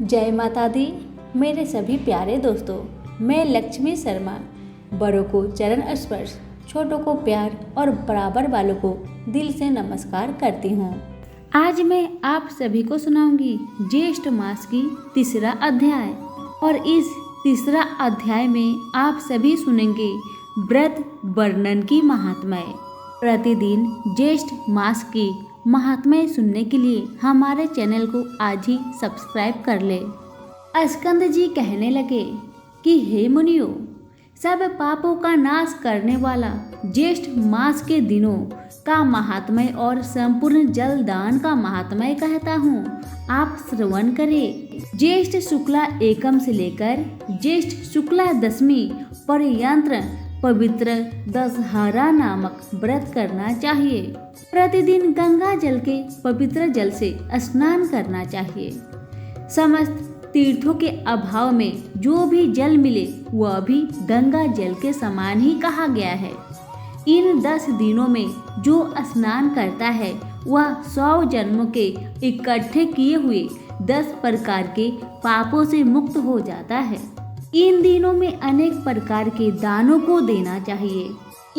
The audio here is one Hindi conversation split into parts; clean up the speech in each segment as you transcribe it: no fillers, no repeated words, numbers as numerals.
जय माता दी। मेरे सभी प्यारे दोस्तों, मैं लक्ष्मी शर्मा बड़ों को चरण स्पर्श, छोटों को प्यार और बराबर वालों को दिल से नमस्कार करती हूँ। आज मैं आप सभी को सुनाऊंगी ज्येष्ठ मास की तीसरा अध्याय और इस तीसरा अध्याय में आप सभी सुनेंगे व्रत वर्णन की महात्म्य। प्रतिदिन ज्येष्ठ मास की महात्म्य सुनने के लिए हमारे चैनल को आज ही सब्सक्राइब कर ले। स्कंद जी कहने लगे कि हे मुनियों, सब पापों का नाश करने वाला ज्येष्ठ मास के दिनों का महात्म्य और संपूर्ण जल दान का महात्म्य कहता हूँ, आप श्रवण करें। ज्येष्ठ शुक्ला एकम से लेकर ज्येष्ठ शुक्ला दशमी पर्यंत पवित्र दशहरा नामक व्रत करना चाहिए। प्रतिदिन गंगा जल के पवित्र जल से स्नान करना चाहिए। समस्त तीर्थों के अभाव में जो भी जल मिले वह भी गंगा जल के समान ही कहा गया है। इन 10 दिनों में जो स्नान करता है वह 100 जन्मों के इकट्ठे किए हुए 10 प्रकार के पापों से मुक्त हो जाता है। इन दिनों में अनेक प्रकार के दानों को देना चाहिए।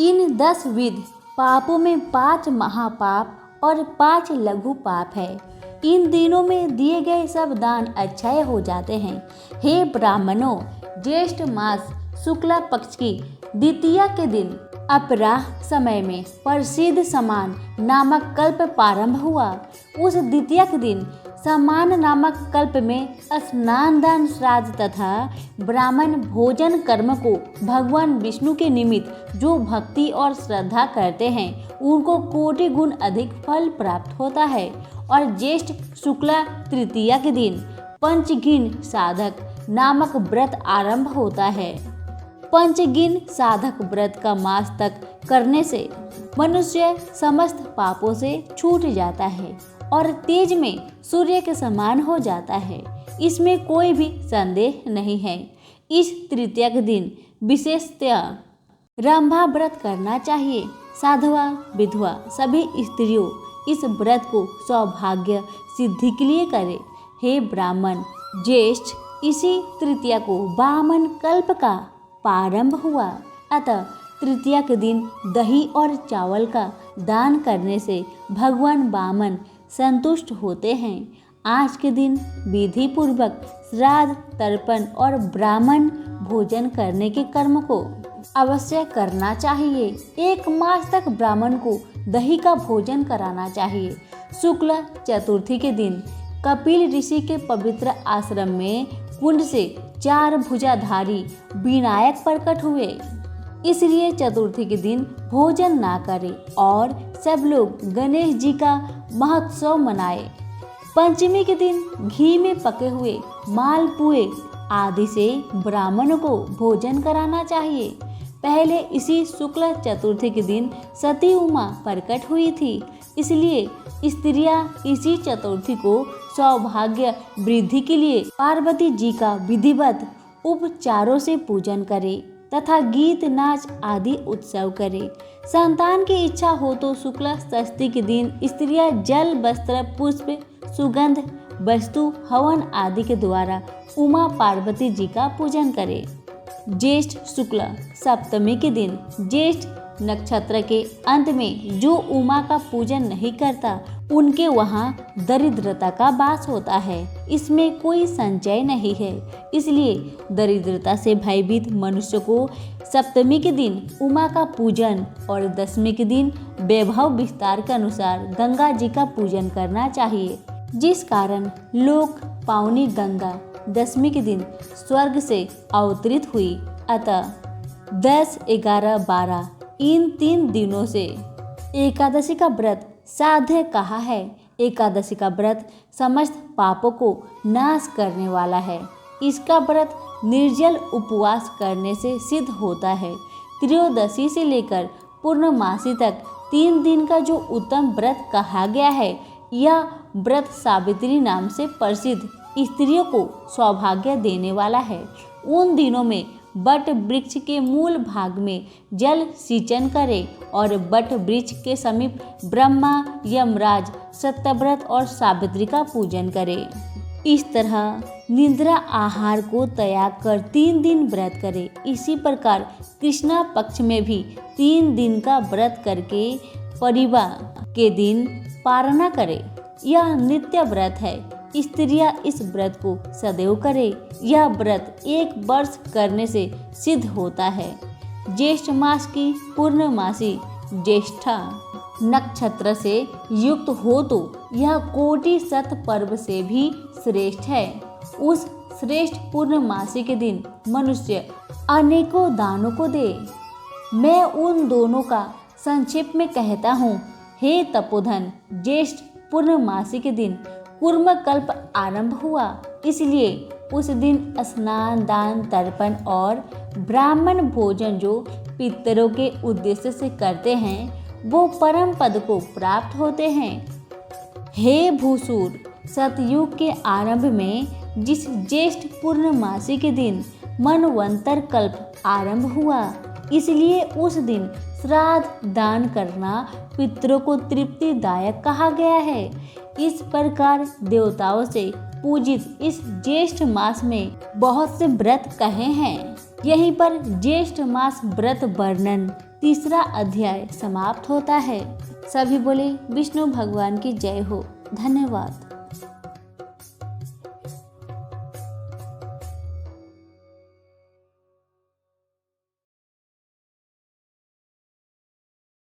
इन 10 विध पापों में 5 महापाप और 5 लघु पाप है। इन दिनों में दिए गए सब दान अक्षय हो जाते हैं। हे ब्राह्मणों, ज्येष्ठ मास शुक्ला पक्ष की द्वितीया के दिन अपराह समय में प्रसिद्ध समान नामक कल्प प्रारंभ हुआ। उस द्वितीया के दिन समान नामक कल्प में स्नान दान श्राद्ध तथा ब्राह्मण भोजन कर्म को भगवान विष्णु के निमित्त जो भक्ति और श्रद्धा करते हैं उनको कोटि गुण अधिक फल प्राप्त होता है। और ज्येष्ठ शुक्ला तृतीया के दिन पंचगिन साधक नामक व्रत आरंभ होता है। पंचगिन साधक व्रत का मास तक करने से मनुष्य समस्त पापों से छूट जाता है और तेज में सूर्य के समान हो जाता है। इसमें कोई भी संदेह नहीं है। इस तृतीया के दिन विशेषतया रंभा व्रत करना चाहिए। साधवा विधवा सभी स्त्रियों इस व्रत को सौभाग्य सिद्धि के लिए करें। हे ब्राह्मण, ज्येष्ठ इसी तृतीया को वामन कल्प का प्रारंभ हुआ, अतः तृतीया के दिन दही और चावल का दान करने से भगवान वामन संतुष्ट होते हैं। आज के दिन विधि पूर्वक श्राद्ध तर्पण और ब्राह्मण भोजन करने के कर्म को अवश्य करना चाहिए। 1 मास तक ब्राह्मण को दही का भोजन कराना चाहिए। शुक्ल चतुर्थी के दिन कपिल ऋषि के पवित्र आश्रम में कुंड से 4 भुजाधारी विनायक प्रकट हुए, इसलिए चतुर्थी के दिन भोजन ना करें और सब लोग गणेश जी का महोत्सव मनाए। पंचमी के दिन घी में पके हुए मालपुए आदि से ब्राह्मणों को भोजन कराना चाहिए। पहले इसी शुक्ल चतुर्थी के दिन सती उमा प्रकट हुई थी, इसलिए स्त्रियां इसी चतुर्थी को सौभाग्य वृद्धि के लिए पार्वती जी का विधिवत उपचारों से पूजन करें तथा गीत नाच आदि उत्सव करें। संतान की इच्छा हो तो शुक्ल षष्ठी के दिन स्त्रियां जल वस्त्र पुष्प सुगंध वस्तु हवन आदि के द्वारा उमा पार्वती जी का पूजन करें। ज्येष्ठ शुक्ल सप्तमी के दिन ज्येष्ठ नक्षत्र के अंत में जो उमा का पूजन नहीं करता उनके वहाँ दरिद्रता का वास होता है। इसमें कोई संचय नहीं है, इसलिए दरिद्रता से भयभीत मनुष्य को सप्तमी के दिन उमा का पूजन और दशमी के दिन वैभव विस्तार के अनुसार गंगा जी का पूजन करना चाहिए। जिस कारण लोक पावनी गंगा दशमी के दिन स्वर्ग से अवतरित हुई, अतः 10, 11, 12 इन 3 दिनों से एकादशी का व्रत साध्य कहा है। एकादशी का व्रत समस्त पापों को नाश करने वाला है। इसका व्रत निर्जल उपवास करने से सिद्ध होता है। त्रयोदशी से लेकर पूर्णमासी तक 3 दिन का जो उत्तम व्रत कहा गया है, यह व्रत सावित्री नाम से प्रसिद्ध स्त्रियों को सौभाग्य देने वाला है। उन दिनों में बट वृक्ष के मूल भाग में जल सिंचन करें और बट वृक्ष के समीप ब्रह्मा, यमराज, सत्यव्रत और सावित्री का पूजन करें। इस तरह निद्रा आहार को त्याग कर 3 दिन व्रत करे। इसी प्रकार कृष्णा पक्ष में भी 3 दिन का व्रत करके परिवा के दिन पारणा करे। यह नित्य व्रत है। स्त्रियां इस व्रत को सदैव करे। यह व्रत 1 वर्ष करने से सिद्ध होता है। ज्येष्ठ मास की पूर्णमासी ज्येष्ठा नक्षत्र से युक्त हो तो यह कोटि शत पर्व से भी श्रेष्ठ है। उस श्रेष्ठ पूर्णमासी के दिन मनुष्य अनेकों दानों को दे। मैं उन दोनों का संक्षेप में कहता हूँ। हे तपोधन, ज्येष्ठ पूर्णमासी के दिन कूर्म कल्प आरंभ हुआ, इसलिए उस दिन स्नान, दान, तर्पण और ब्राह्मण भोजन जो पितरों के उद्देश्य से करते हैं वो परम पद को प्राप्त होते हैं। हे भूसुर, सतयुग के आरंभ में जिस ज्येष्ठ पूर्णमासी के दिन मनवंतर कल्प आरंभ हुआ, इसलिए उस दिन श्राद्ध दान करना पितरों को तृप्तिदायक कहा गया है। इस प्रकार देवताओं से पूजित इस ज्येष्ठ मास में बहुत से व्रत कहे हैं। यहीं पर ज्येष्ठ मास व्रत वर्णन 3रा अध्याय समाप्त होता है। सभी बोले विष्णु भगवान की जय हो। धन्यवाद।